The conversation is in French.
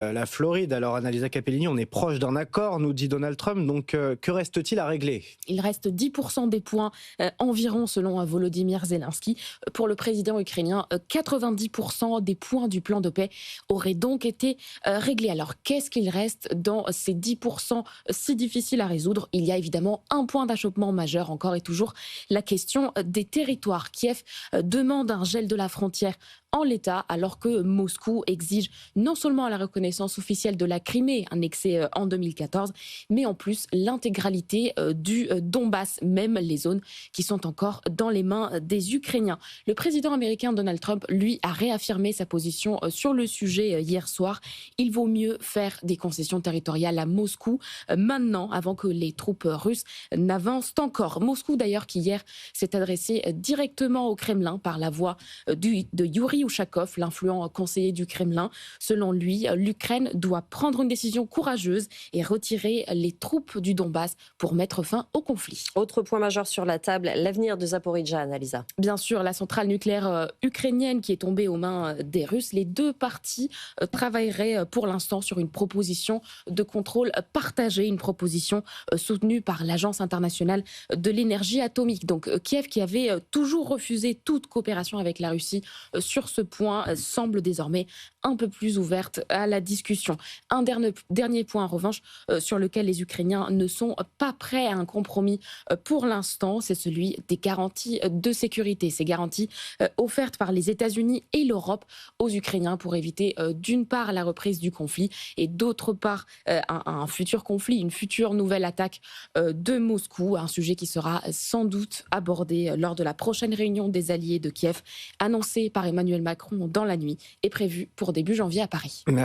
La Floride. Alors, Annalisa Capellini, on est proche d'un accord, nous dit Donald Trump. Donc, que reste-t-il à régler? Il reste 10% des points environ selon Volodymyr Zelensky. Pour le président ukrainien, 90% des points du plan de paix auraient donc été réglés. Alors qu'est-ce qu'il reste dans ces 10% si difficiles à résoudre? Il y a évidemment un point d'achoppement majeur encore et toujours, la question des territoires. Kiev demande un gel de la frontière en l'état, alors que Moscou exige non seulement la reconnaissance officielle de la Crimée, annexée en 2014, mais en plus l'intégralité du Donbass, même les zones qui sont encore dans les mains des Ukrainiens. Le président américain Donald Trump, lui, a réaffirmé sa position sur le sujet hier soir. Il vaut mieux faire des concessions territoriales à Moscou maintenant, avant que les troupes russes n'avancent encore. Moscou, d'ailleurs, qui hier s'est adressé directement au Kremlin par la voix de Yuri Ushakov, l'influent conseiller du Kremlin. Selon lui, l'Ukraine doit prendre une décision courageuse et retirer les troupes du Donbass pour mettre fin au conflit. Autre point majeur sur la table, l'avenir de Zaporijjia, Annalisa. Bien sûr, la centrale nucléaire ukrainienne qui est tombée aux mains des Russes. Les deux parties travailleraient pour l'instant sur une proposition de contrôle partagé, une proposition soutenue par l'Agence internationale de l'énergie atomique. Donc Kiev, qui avait toujours refusé toute coopération avec la Russie sur ce point, semble désormais un peu plus ouverte à la discussion. Un dernier point en revanche sur lequel les Ukrainiens ne sont pas prêts à un compromis pour l'instant, c'est celui des garanties de sécurité. Ces garanties offertes par les États-Unis et l'Europe aux Ukrainiens pour éviter d'une part la reprise du conflit et d'autre part un futur conflit, une future nouvelle attaque de Moscou, un sujet qui sera sans doute abordé lors de la prochaine réunion des alliés de Kiev, annoncée par Emmanuel Macron dans la nuit et prévue pour début janvier à Paris. Merci.